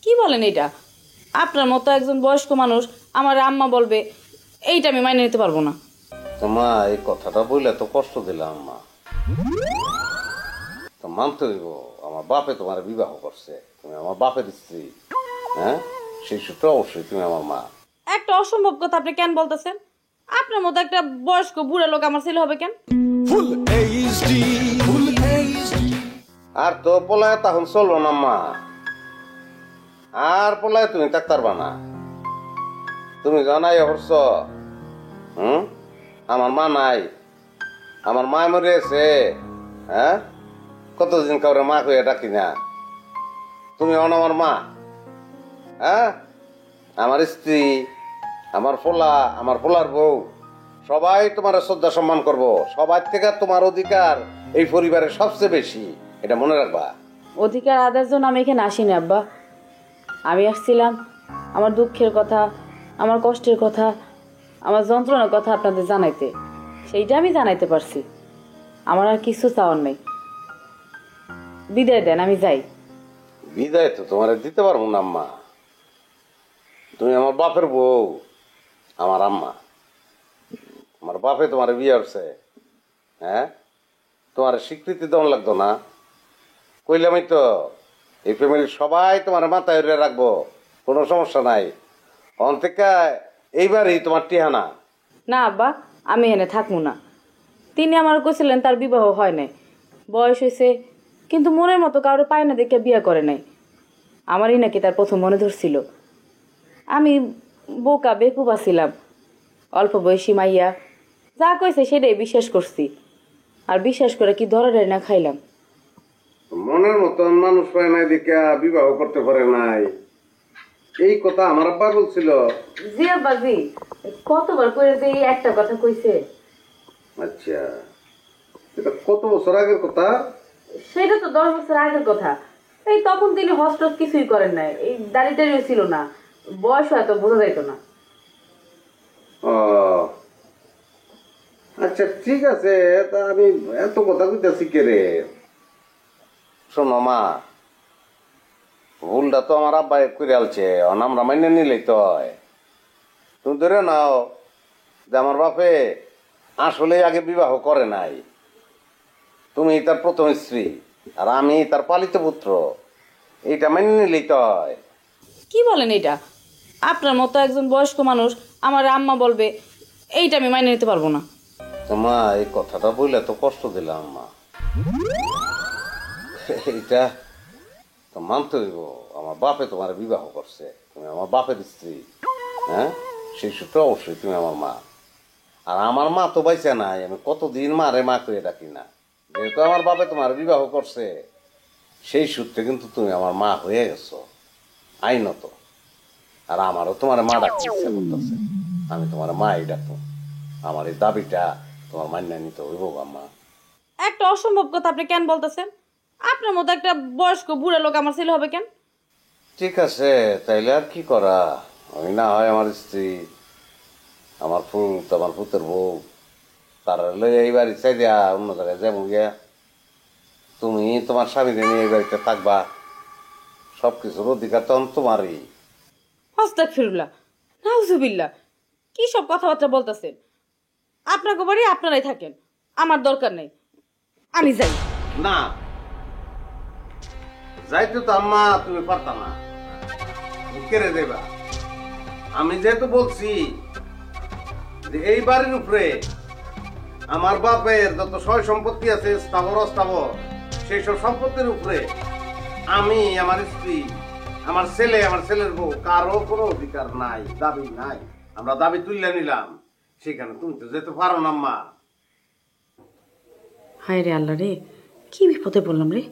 কি বলেন এটা? আপনার মতো একজন বয়স্ক মানুষ আমার আম্মা বলবে, এইটা আমি মাইনে নিতে পারবো না। তো মা, এই কথাটা বললে তো কষ্ট দিলাম মা। তো মানতে হইব, আমার বাপে তোমার বিবাহ করছে, তুমি আমার বাপের স্ত্রী। হ্যাঁ, সেই সূত্রে অবশ্যই তুমি আমার মা। একটা অসম্ভব কথা আপনি কেন বলতেছেন? আপনার মতো একটা বয়স্ক বুড়া লোক আমার ছেলে হবে কেন? আর তো পোলায় তখন চলবো না মা, আর পোলায় তুমি থাকতে পারবা না। তুমি জানাই অবশ্য আমার মা নাই, আমার মা মরিয়েছে। হ্যাঁ, কতদিন কাউরে মা কইয়া ডাকি না, তুমি হন আমার মা। হ্যাঁ, আমার স্ত্রী, আমার পোলা, আমার পোলার বউ, সবাই তোমার শ্রদ্ধা সম্মান করবো। সবার থেকে তোমার অধিকার এই পরিবারের সবচেয়ে বেশি, এটা মনে রাখবা। অধিকার আদায়ের জন্য আমি এখানে আসিনি আব্বা। আমি আসছিলাম আমার দুঃখের কথা, আমার কষ্টের কথা, আমার যন্ত্রণার কথা আপনাদের জানাইতে। সেইটা আমি জানাইতে পারছি। আমার আর কিছু চাওয়ার নেই। বিদায় দেন, আমি যাই। বিদায় তো তোমার দিতে পারবো না আম্মা, তুমি আমার বাপের বউ, আমার আম্মা। আমার বাপে তোমার বিয়ে হচ্ছে। হ্যাঁ, তোমার স্বীকৃতি দেওয়া লাগতো না? কইলামই তো, এই ফ্যামিলির সবাই তোমার মাথায় উড়ে রাখবো, কোনো সমস্যা নাই। অন্তিকা এইবারই তোমার টিহানা। না আব্বা, আমি এনে থাকবো না। তিনি আমার কইছিলেন তার বিবাহ হয় নাই, বয়স হয়েছে, কিন্তু মনের মতো কারো পায় না দেখে বিয়ে করে নাই। আমারই নাকি তার প্রথম মনে ধরছিল। আমি বোকা বেকুবা ছিলাম, অল্প বয়সী মাইয়া, যা কইছে সেটাই বিশ্বাস করছি। আর বিশ্বাস করে কি ধরাটাই না খাইলাম। মনের মতন মানুষ পায় নাই দেখে বিবাহ করতে পারে নাই, এই কথা আমার আব্বা বলছিল। জি আব্বা জি, কতবার করে যে এই একটা কথা কইছে। আচ্ছা, এটা কত বছর আগের কথা? সেটা তো 10 বছর আগের কথা। এই তখন তিনি হস্ত কিছুই করেন নাই, এই দাড়িটারিও ছিল না, বয়স হয়তো বোঝা যাইতো না। ও আচ্ছা, ঠিক আছে, তা আমি এত কথা কইতেছি কে রে? শোনো মা, ভুলটা তো আমার আব্বাই করে আলছে, আমরা মাইনে নিলেই তো হয়। তুমি ধরে নাও যে আমার বাপে আসলে আগে বিবাহ করে নাই, তুমি তার প্রথম স্ত্রী আর আমি তার পালিত পুত্র, এইটা মেনে নিলেই তো হয়। কি বলেন এটা? আপনার মতো একজন বয়স্ক মানুষ আমার আম্মা বলবে, এইটা আমি মাইনে নিতে পারবো না। তো মা, এই কথাটা বললে তো কষ্ট দিলাম মা। এইটা তো মানতে হইব, আমার বাপে তোমার বিবাহ করছে, তুমি আমার বাপের স্ত্রী। হ্যাঁ, সেই সূত্রে অবশ্যই তুমি আমার মা। আর আমার মা তো বাইসা নাই, আমি কতদিন মারে মা করে ডাকি না। যেহেতু আমার বাপে তোমার বিবাহ করছে, সেই সূত্রে কিন্তু তুমি আমার মা হয়ে গেছো আইনত। আর আমারও তোমার মা ডাকতে ইচ্ছা করতেছে, আমি তোমার মাই ডাকবো। আমার এই দাবিটা তোমার মান্য নিতে হইব আম্মা। একটা অসম্ভব কথা আপনি কেন বলতেছেন? আপনার মতো একটা বয়স্ক বুড়া লোক আমার ছেলে হবে কেন? ঠিক আছে, তাইলে আর কি করা। আমি না হয় আমার স্ত্রী, আমার ফুত, আমার ফুতের বউ, তারা লইয়া এই বাড়ি চাই দেয়া অন্য জায়গায় যাবো গিয়া। তুমি তোমার স্বামীকে নিয়ে এই বাড়িতে থাকবা, সবকিছুর অধিকার তখন তোমারই। আস্তাগফিরুল্লাহ, নাউজুবিল্লাহ, কি সব কথাবার্তা বলতেছেন? আপনাকে বাড়ি আপনারাই থাকেন, আমার দরকার নেই, আমি যাই। না, যাইতে তো আম্মা তুমি পারতা না, কেড়ে দেবা। আমি যেহেতু বলছি যে এই বাড়ির উপরে আমার বাপের যত সয় সম্পত্তি আছে, স্থাবর অস্থাবর, সেই সব সম্পত্তির উপরে আমি, আমার স্ত্রী, আমার ছেলে, আমার ছেলের বউ, কারো কোনো অধিকার নাই, দাবি নাই। আমরা দাবি তুলে নিলাম, সেখানে তুমি তো যেতে পারো না আম্মা। হায় রে আল্লাহ রে, কি বিপদে বললাম রে।